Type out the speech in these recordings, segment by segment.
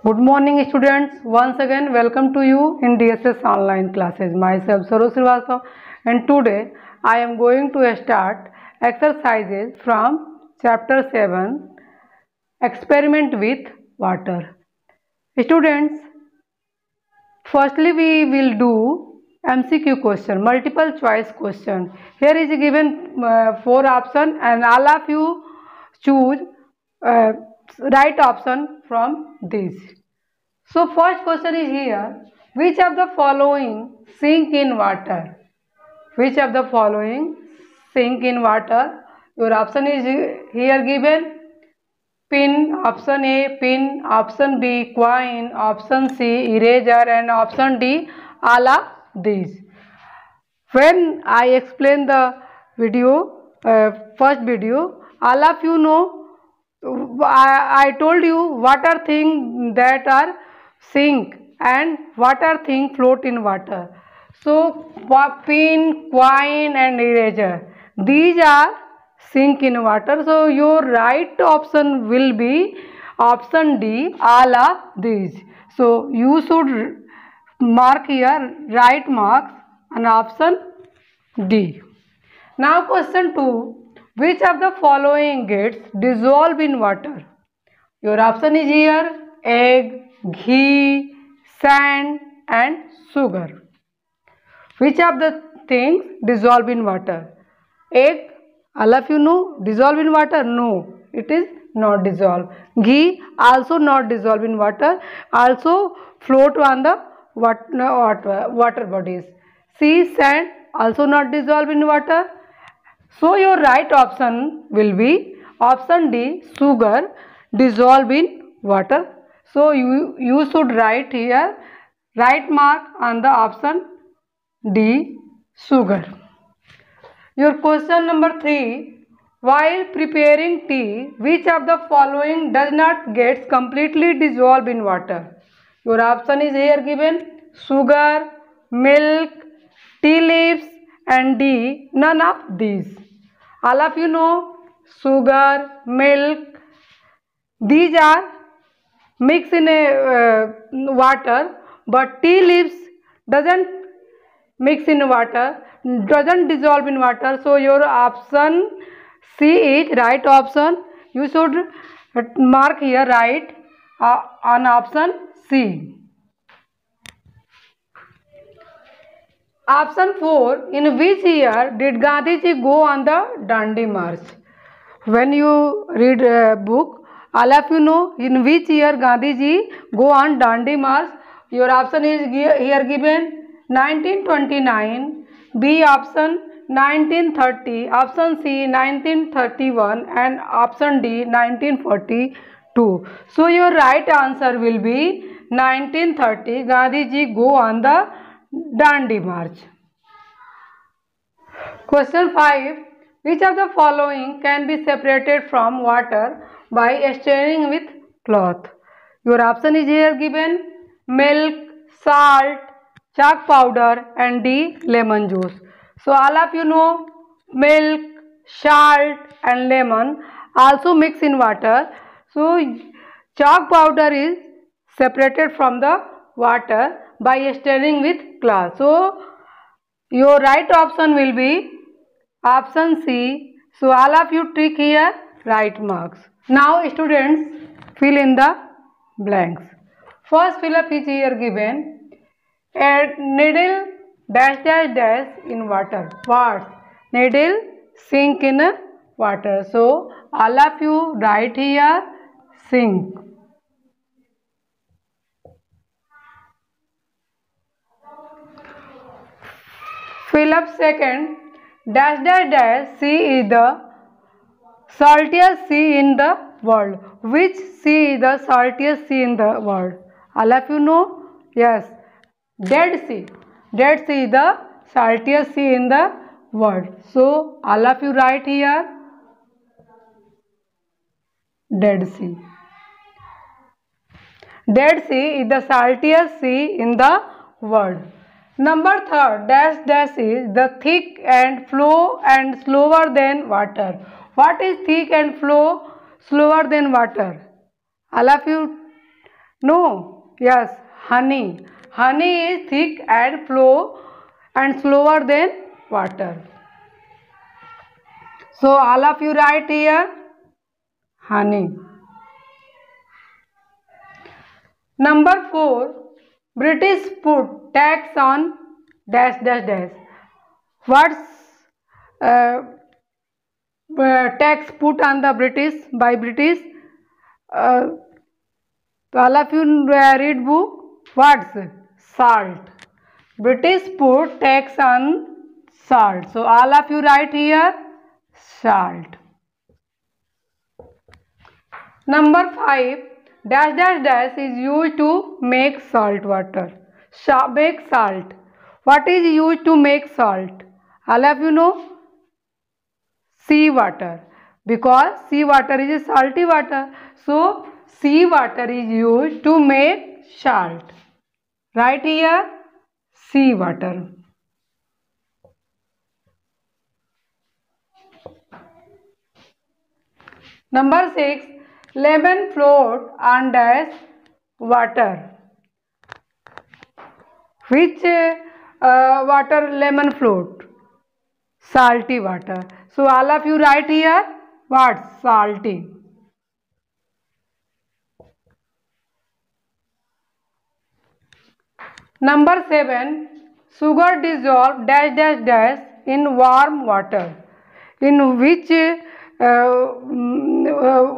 Good morning students. Once again welcome to you in DSS online classes. Myself Sarosh Srivastava and today I am going to start exercises from chapter 7 experiment with water. Students, firstly we will do MCQ question, multiple choice question. Here is given 4 options and all of you choose right option from these. So first question is here, which of the following sink in water? Which of the following sink in water? Your option is here given: pin, option A pin, option B coin, option C eraser and option D all of these. When I explain the video, first video, all of you know, I told you what are things that are sink and what are things float in water. So pin, coin and eraser, these are sink in water. So your right option will be option D, all of these. So you should mark here right marks and option D. Now question 2. Which of the following gets dissolved in water? Your option is here: egg, ghee, sand and sugar. Which of the things dissolve in water? Egg, all of you know, dissolve in water? No, it is not dissolve. Ghee also not dissolve in water, also float on the water bodies. See, sand also not dissolve in water. So your right option will be option D, sugar dissolve in water. So you should write here right mark on the option D, sugar. Your question number 3. While preparing tea, which of the following does not get completely dissolved in water? Your option is here given: sugar, milk, tea leaves and D, none of these. All of you know, sugar, milk, these are mixed in a water, but tea leaves doesn't mix in water, doesn't dissolve in water. So your option C is right option. You should mark here right on option C. Option 4. In which year did Gandhiji go on the Dandi March? When you read a book, all of you know in which year Gandhiji go on Dandi March. Your option is here given: 1929, B option 1930, option C 1931 and option D 1942. So your right answer will be 1930. Gandhiji go on the Dandi March. Question 5. Which of the following can be separated from water by stirring with cloth? Your option is here given: milk, salt, chalk powder and D, lemon juice. So all of you know, milk, salt and lemon also mix in water. So chalk powder is separated from the water by stirring with cloth. So your right option will be option C. So all of you tick here right marks. Now students, fill in the blanks. First fill up is here given: a needle dash dash dash in water. What? Needle sink in water. So all of you write here sink. Fill up second, dash dash dash sea is the saltiest sea in the world. Which sea is the saltiest sea in the world? All of you know? Yes, Dead Sea. Dead Sea is the saltiest sea in the world. So all of you write here Dead Sea. Dead Sea is the saltiest sea in the world. Number 3, dash dash is the thick and flow and slower than water. What is thick and flow slower than water? All of you No. Yes, honey. Honey is thick and flow and slower than water. So all of you write here honey. Number 4. British put tax on dash dash dash. What's tax put on the British by British? All of you read book. What's salt? British put tax on salt. So all of you write here salt. Number 5. Dash dash dash is used to make salt water. Make salt. What is used to make salt? All of you know? Sea water. Because sea water is a salty water. So sea water is used to make salt. Right here sea water. Number 6. Lemon float on dash water. Which water lemon float? Salty water. So all of you write here what? Salty. Number 7. Sugar dissolved dash dash dash in warm water. In which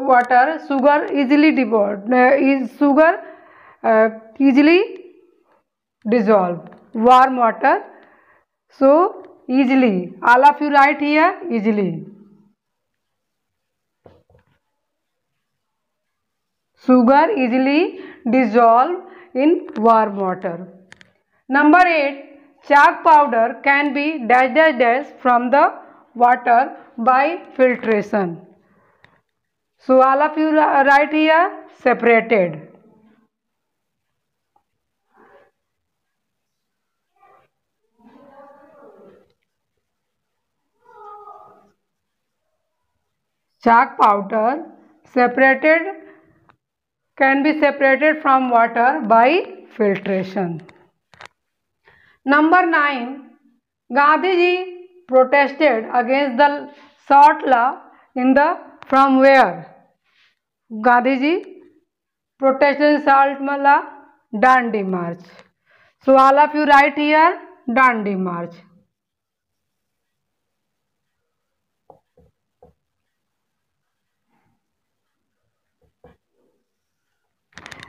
water sugar easily dissolved? Easily dissolved? Warm water. So easily. All of you write here easily. Sugar easily dissolved in warm water. Number 8. Chalk powder can be dash dash dash from the water by filtration. So all of you write here separated. Chalk powder can be separated from water by filtration. Number 9. Gandhiji protested against the salt law from where? Gandhiji protested salt law? Dandi March. So all of you write here Dandi March.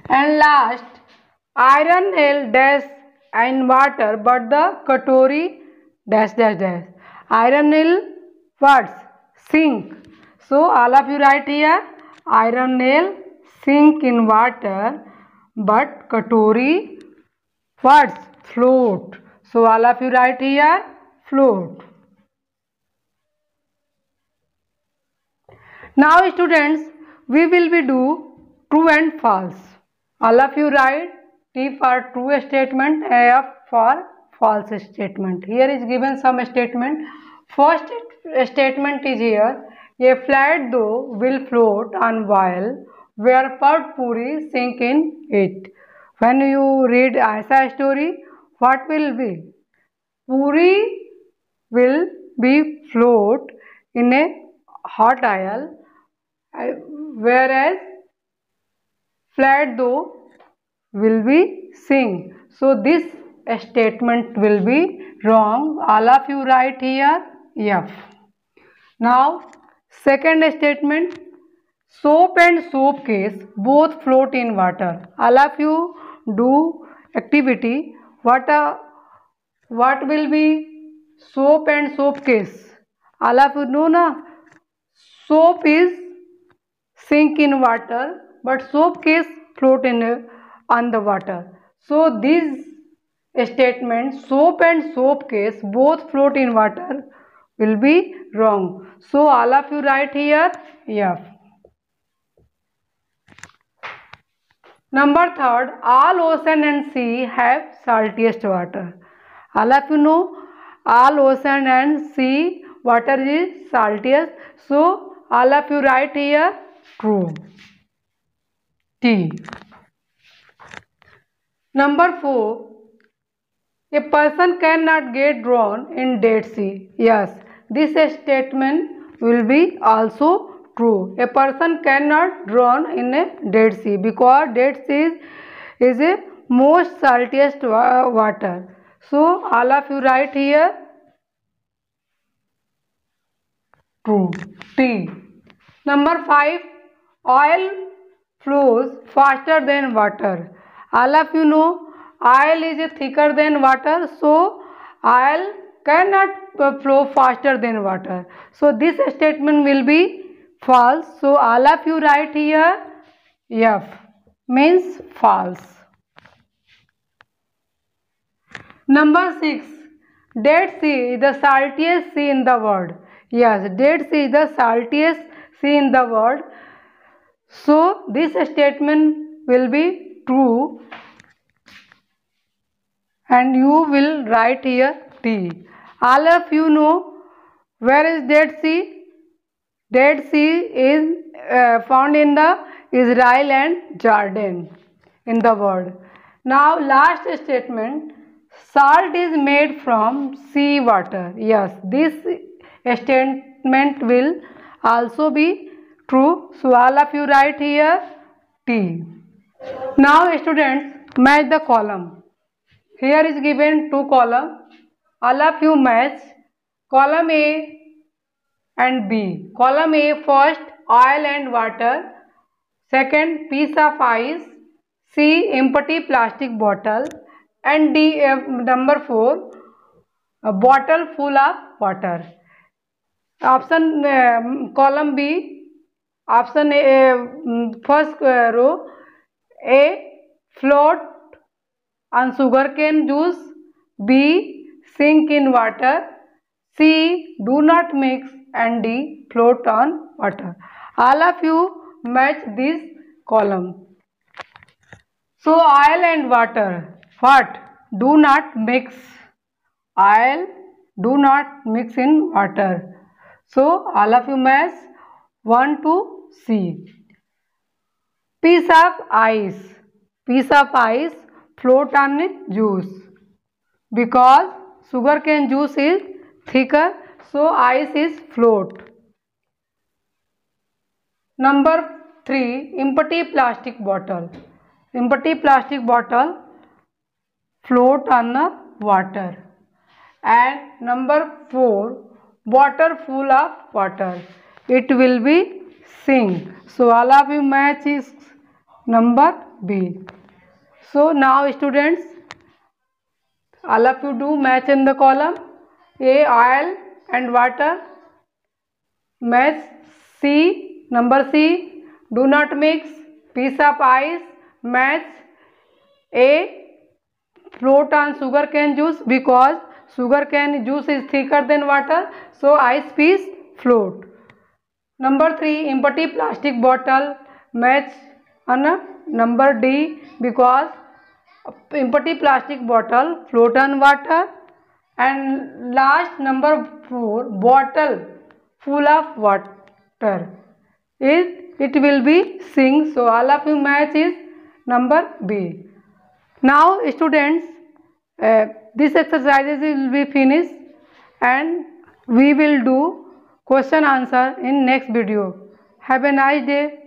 And last, iron nail dash in water, but the katori dash dash dash. Iron nail what? Sink. So all of you write here iron nail sink in water, but katori what? Float. So all of you write here float. Now students, we will be do true and false. All of you write T for true statement, F for false statement. Here is given some statement. First statement is here. A flat dough will float on while where pot puri sink in it. When you read Aisa story, what will be? Puri will be float in a hot oil, whereas flat dough will be sink. So this statement will be wrong. All of you write here F. Now second statement, soap and soap case both float in water. All of you do activity. What will be soap and soap case? All of you know na? Soap is sink in water, but soap case float on the water. So this statement, soap and soap case both float in water, will be wrong. So all of you write here F. Number 3, all ocean and sea have saltiest water. All of you know all ocean and sea water is saltiest. So all of you write here true. T. Number 4, a person cannot get drowned in Dead Sea. Yes, this statement will be also true. A person cannot drown in a Dead Sea because Dead Sea is a most saltiest water. So all of you write here true. T. Number 5, oil flows faster than water. All of you know oil is thicker than water, so oil cannot flow faster than water. So this statement will be false. So all of you write here F, means false. Number 6, Dead Sea is the saltiest sea in the world. Yes, Dead Sea is the saltiest sea in the world. So this statement will be true and you will write here T. All of you know where is Dead Sea? Dead Sea is found in the Israel and Jordan in the world. Now last statement, salt is made from sea water. Yes, this statement will also be true. So all of you write here T. Now students, match the column. Here is given 2 columns. All of you match column A and B. Column A, first oil and water, second piece of ice, C empty plastic bottle, and D number 4 a bottle full of water. Option column B, option A, first row, A float on sugarcane juice, B sink in water, C do not mix, and D float on water. All of you match this column. So oil and water, what? Do not mix. Oil do not mix in water. So all of you match 1 to C. Piece of ice. Piece of ice float on juice because sugarcane juice is thicker, so ice is float. Number 3, empty plastic bottle. Empty plastic bottle float on the water. And number 4, bottle full of water. It will be sink. So all of you match is number B. So now students, all of you do match in the column. A oil and water, match C, number C, do not mix, piece of ice, match A, float on sugarcane juice because sugarcane juice is thicker than water, so ice piece float. Number 3, empty plastic bottle, match on number D because empty plastic bottle float on water. And last number 4, bottle full of water, it will be sink. So all of you match is number B. Now students, this exercises will be finished and we will do question answer in next video. Have a nice day.